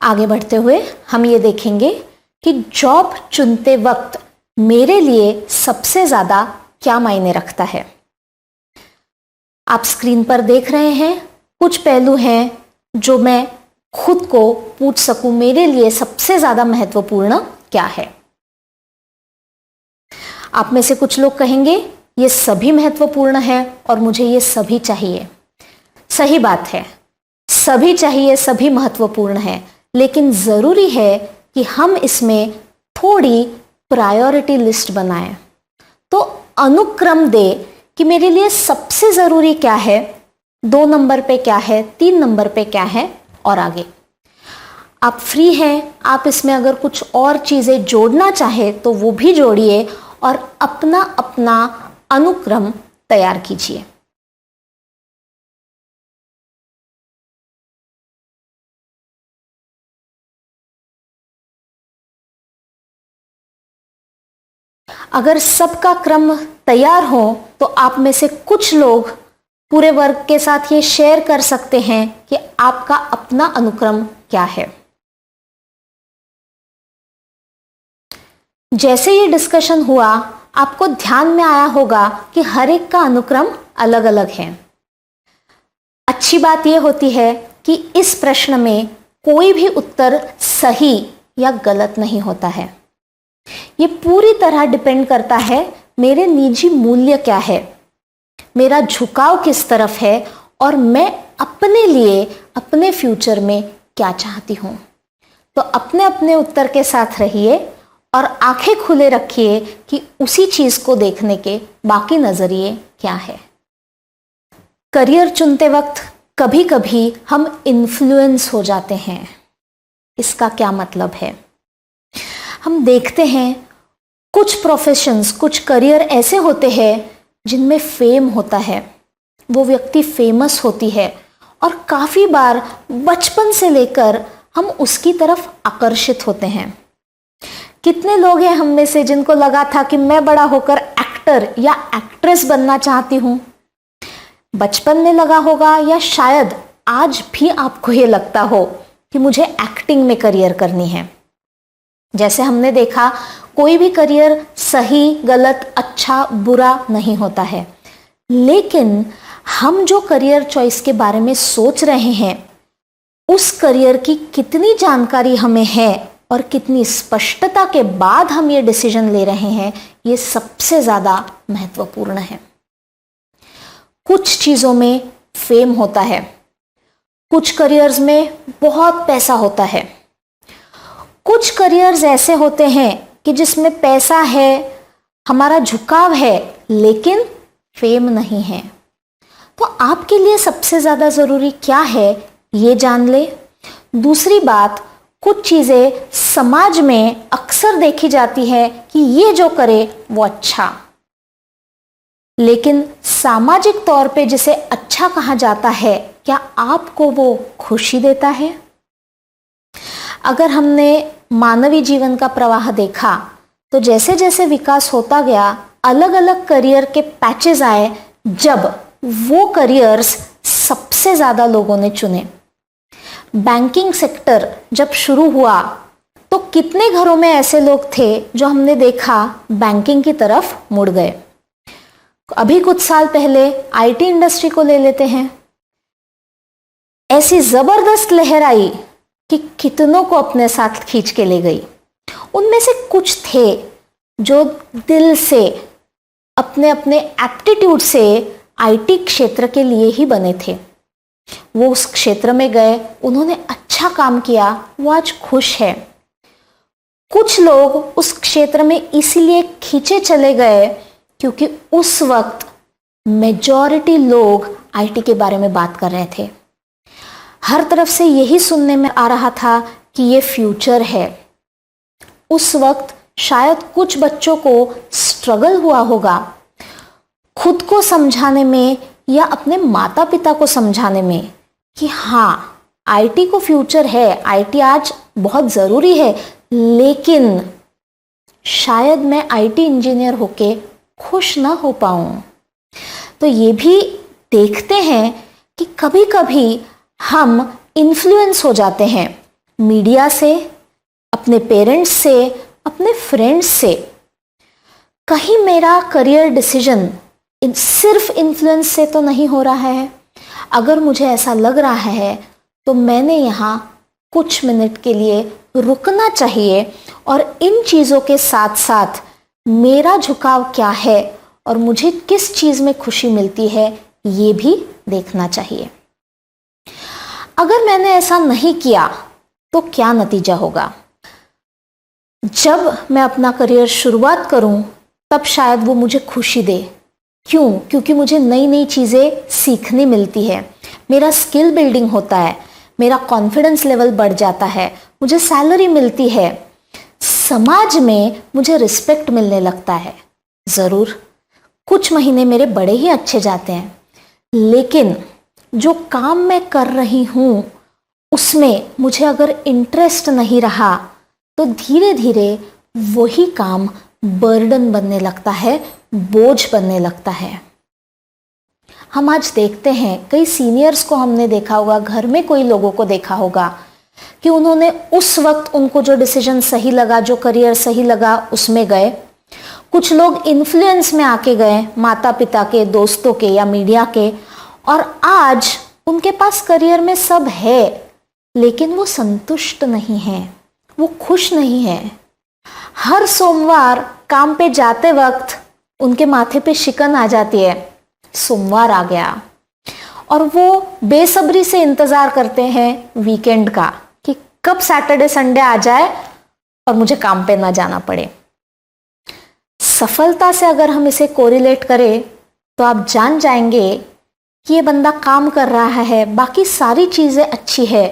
आगे बढ़ते हुए हम ये देखेंगे कि जॉब चुनते वक्त मेरे लिए सबसे ज़्यादा क्या मायने रखता है। आप स्क्रीन पर देख रहे हैं कुछ पहलू हैं जो मैं खुद को पूछ सकूं मेरे लिए सबसे ज़्यादा महत्वपूर्ण क्या है। आप में से कुछ लोग कहेंगे ये सभी महत्वपूर्ण है और मुझे ये सभी चाहिए। सही बात है, सभी चाहिए, सभी महत्वपूर्ण है, लेकिन ज़रूरी है कि हम इसमें थोड़ी प्रायोरिटी लिस्ट बनाएं। तो अनुक्रम दे कि मेरे लिए सबसे ज़रूरी क्या है, 2 नंबर पे क्या है, 3 नंबर पे क्या है और आगे। आप फ्री हैं, आप इसमें अगर कुछ और चीज़ें जोड़ना चाहें तो वो भी जोड़िए और अपना अपना अनुक्रम तैयार कीजिए। अगर सबका क्रम तैयार हो तो आप में से कुछ लोग पूरे वर्ग के साथ ये शेयर कर सकते हैं कि आपका अपना अनुक्रम क्या है। जैसे ये डिस्कशन हुआ आपको ध्यान में आया होगा कि हर एक का अनुक्रम अलग अलग है। अच्छी बात यह होती है कि इस प्रश्न में कोई भी उत्तर सही या गलत नहीं होता है। ये पूरी तरह डिपेंड करता है मेरे निजी मूल्य क्या है, मेरा झुकाव किस तरफ है और मैं अपने लिए अपने फ्यूचर में क्या चाहती हूं। तो अपने अपने उत्तर के साथ रहिए और आंखें खुले रखिए कि उसी चीज को देखने के बाकी नजरिए क्या है। करियर चुनते वक्त कभी कभी हम इन्फ्लुएंस हो जाते हैं। इसका क्या मतलब है? हम देखते हैं कुछ प्रोफेशंस, कुछ करियर ऐसे होते हैं जिनमें फेम होता है, वो व्यक्ति फेमस होती है और काफ़ी बार बचपन से लेकर हम उसकी तरफ आकर्षित होते हैं। कितने लोग हैं हम में से जिनको लगा था कि मैं बड़ा होकर एक्टर या एक्ट्रेस बनना चाहती हूं। बचपन में लगा होगा या शायद आज भी आपको ये लगता हो कि मुझे एक्टिंग में करियर करनी है। जैसे हमने देखा कोई भी करियर सही गलत अच्छा बुरा नहीं होता है, लेकिन हम जो करियर चॉइस के बारे में सोच रहे हैं उस करियर की कितनी जानकारी हमें है और कितनी स्पष्टता के बाद हम ये डिसीजन ले रहे हैं, ये सबसे ज़्यादा महत्वपूर्ण है। कुछ चीज़ों में फेम होता है, कुछ करियर्स में बहुत पैसा होता है, कुछ करियर्स ऐसे होते हैं कि जिसमें पैसा है, हमारा झुकाव है, लेकिन फेम नहीं है। तो आपके लिए सबसे ज़्यादा ज़रूरी क्या है ये जान ले। दूसरी बात, कुछ चीज़ें समाज में अक्सर देखी जाती है कि ये जो करे वो अच्छा, लेकिन सामाजिक तौर पे जिसे अच्छा कहा जाता है, क्या आपको वो खुशी देता है? अगर हमने मानवीय जीवन का प्रवाह देखा तो जैसे जैसे विकास होता गया अलग अलग करियर के पैचेस आए, जब वो करियर्स सबसे ज़्यादा लोगों ने चुने। बैंकिंग सेक्टर जब शुरू हुआ तो कितने घरों में ऐसे लोग थे जो हमने देखा बैंकिंग की तरफ मुड़ गए। अभी कुछ साल पहले आईटी इंडस्ट्री को ले लेते हैं, ऐसी जबरदस्त लहर आई कि कितनों को अपने साथ खींच के ले गई। उनमें से कुछ थे जो दिल से अपने अपने एप्टीट्यूड से आईटी क्षेत्र के लिए ही बने थे। वो उस क्षेत्र में गए, उन्होंने अच्छा काम किया, वो आज खुश है। कुछ लोग उस क्षेत्र में इसीलिए खींचे चले गए क्योंकि उस वक्त मेजॉरिटी लोग आईटी के बारे में बात कर रहे थे। हर तरफ से यही सुनने में आ रहा था कि ये फ्यूचर है। उस वक्त शायद कुछ बच्चों को स्ट्रगल हुआ होगा खुद को समझाने में या अपने माता पिता को समझाने में कि हाँ, आईटी को फ्यूचर है, आईटी आज बहुत ज़रूरी है, लेकिन शायद मैं आईटी इंजीनियर होके खुश ना हो पाऊँ। तो ये भी देखते हैं कि कभी कभी हम इन्फ्लुएंस हो जाते हैं मीडिया से, अपने पेरेंट्स से, अपने फ्रेंड्स से। कहीं मेरा करियर डिसीजन सिर्फ इन्फ्लुएंस से तो नहीं हो रहा है। अगर मुझे ऐसा लग रहा है तो मैंने यहाँ कुछ मिनट के लिए रुकना चाहिए और इन चीज़ों के साथ साथ मेरा झुकाव क्या है और मुझे किस चीज़ में खुशी मिलती है ये भी देखना चाहिए। अगर मैंने ऐसा नहीं किया तो क्या नतीजा होगा? जब मैं अपना करियर शुरुआत करूं तब शायद वो मुझे खुशी दे। क्यों? क्योंकि मुझे नई नई चीज़ें सीखने मिलती है, मेरा स्किल बिल्डिंग होता है, मेरा कॉन्फिडेंस लेवल बढ़ जाता है, मुझे सैलरी मिलती है, समाज में मुझे रिस्पेक्ट मिलने लगता है। ज़रूर कुछ महीने मेरे बड़े ही अच्छे जाते हैं, लेकिन जो काम मैं कर रही हूँ उसमें मुझे अगर इंटरेस्ट नहीं रहा तो धीरे धीरे वही काम बर्डन बनने लगता है, बोझ बनने लगता है। हम आज देखते हैं कई सीनियर्स को हमने देखा होगा, घर में कोई लोगों को देखा होगा कि उन्होंने उस वक्त उनको जो डिसीजन सही लगा, जो करियर सही लगा उसमें गए। कुछ लोग इन्फ्लुएंस में आके गए, माता पिता के, दोस्तों के या मीडिया के, और आज उनके पास करियर में सब है लेकिन वो संतुष्ट नहीं हैं, वो खुश नहीं हैं। हर सोमवार काम पे जाते वक्त उनके माथे पे शिकन आ जाती है, सोमवार आ गया, और वो बेसब्री से इंतजार करते हैं वीकेंड का कि कब सैटरडे संडे आ जाए और मुझे काम पे ना जाना पड़े। सफलता से अगर हम इसे कोरिलेट करें तो आप जान जाएंगे कि ये बंदा काम कर रहा है, बाकी सारी चीजें अच्छी है,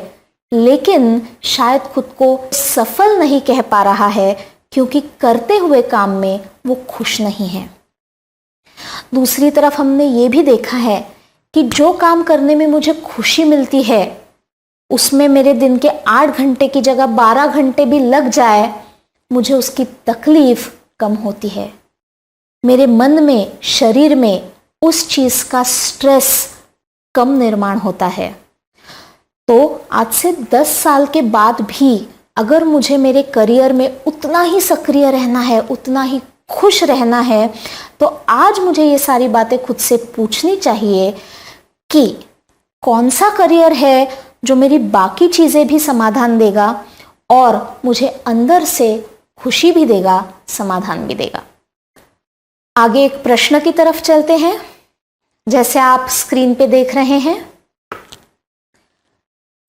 लेकिन शायद खुद को सफल नहीं कह पा रहा है क्योंकि करते हुए काम में वो खुश नहीं है। दूसरी तरफ हमने ये भी देखा है कि जो काम करने में मुझे खुशी मिलती है उसमें मेरे दिन के 8 घंटे की जगह 12 घंटे भी लग जाए, मुझे उसकी तकलीफ कम होती है। मेरे मन में, शरीर में उस चीज का स्ट्रेस कम निर्माण होता है। तो आज से 10 साल के बाद भी अगर मुझे मेरे करियर में उतना ही सक्रिय रहना है, उतना ही खुश रहना है, तो आज मुझे ये सारी बातें खुद से पूछनी चाहिए कि कौन सा करियर है जो मेरी बाकी चीज़ें भी समाधान देगा और मुझे अंदर से खुशी भी देगा, समाधान भी देगा। आगे एक प्रश्न की तरफ चलते हैं, जैसे आप स्क्रीन पे देख रहे हैं।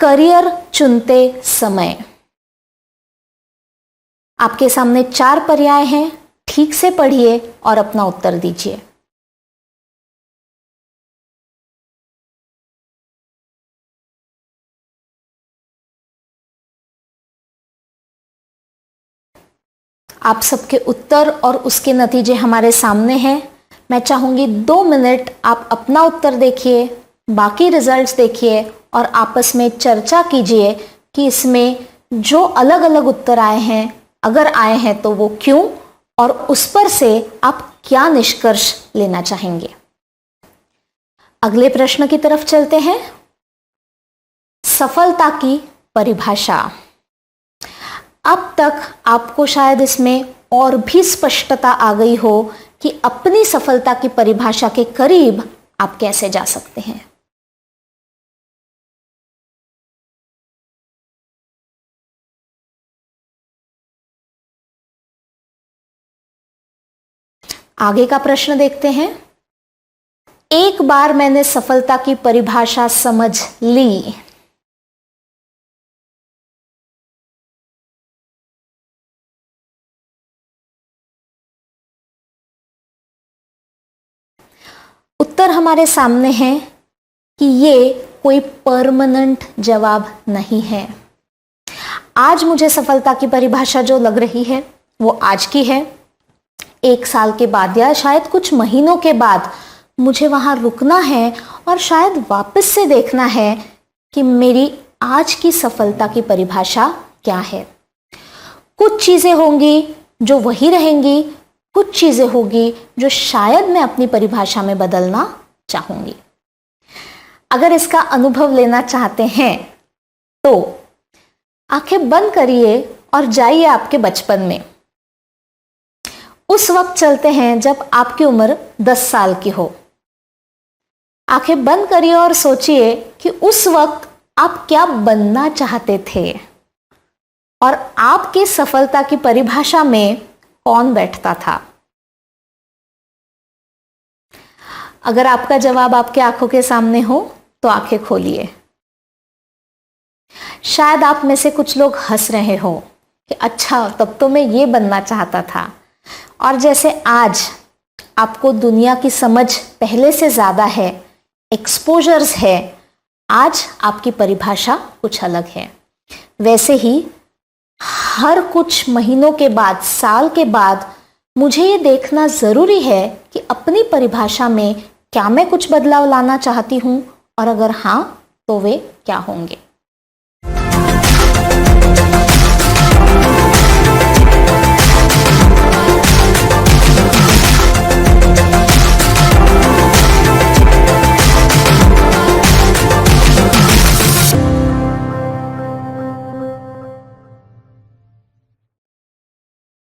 करियर चुनते समय आपके सामने 4 पर्याय हैं, ठीक से पढ़िए और अपना उत्तर दीजिए। आप सबके उत्तर और उसके नतीजे हमारे सामने हैं। मैं चाहूंगी 2 मिनट आप अपना उत्तर देखिए, बाकी रिजल्ट्स देखिए और आपस में चर्चा कीजिए कि इसमें जो अलग अलग उत्तर आए हैं, अगर आए हैं तो वो क्यों, और उस पर से आप क्या निष्कर्ष लेना चाहेंगे। अगले प्रश्न की तरफ चलते हैं। सफलता की परिभाषा। अब तक आपको शायद इसमें और भी स्पष्टता आ गई हो कि अपनी सफलता की परिभाषा के करीब आप कैसे जा सकते हैं। आगे का प्रश्न देखते हैं। एक बार मैंने सफलता की परिभाषा समझ ली, उत्तर हमारे सामने है कि ये कोई परमानेंट जवाब नहीं है। आज मुझे सफलता की परिभाषा जो लग रही है वो आज की है। 1 साल के बाद या शायद कुछ महीनों के बाद मुझे वहां रुकना है और शायद वापस से देखना है कि मेरी आज की सफलता की परिभाषा क्या है। कुछ चीजें होंगी जो वही रहेंगी, कुछ चीजें होगी जो शायद मैं अपनी परिभाषा में बदलना चाहूंगी। अगर इसका अनुभव लेना चाहते हैं तो आंखें बंद करिए और जाइए आपके बचपन में। उस वक्त चलते हैं जब आपकी उम्र 10 साल की हो। आंखें बंद करिए और सोचिए कि उस वक्त आप क्या बनना चाहते थे और आपकी सफलता की परिभाषा में कौन बैठता था। अगर आपका जवाब आपके आंखों के सामने हो तो आंखें खोलिए। शायद आप में से कुछ लोग हंस रहे हो कि अच्छा, तब तो मैं ये बनना चाहता था। और जैसे आज आपको दुनिया की समझ पहले से ज़्यादा है, एक्सपोजर्स है, आज आपकी परिभाषा कुछ अलग है। वैसे ही हर कुछ महीनों के बाद, साल के बाद मुझे ये देखना ज़रूरी है कि अपनी परिभाषा में क्या मैं कुछ बदलाव लाना चाहती हूँ, और अगर हाँ तो वे क्या होंगे।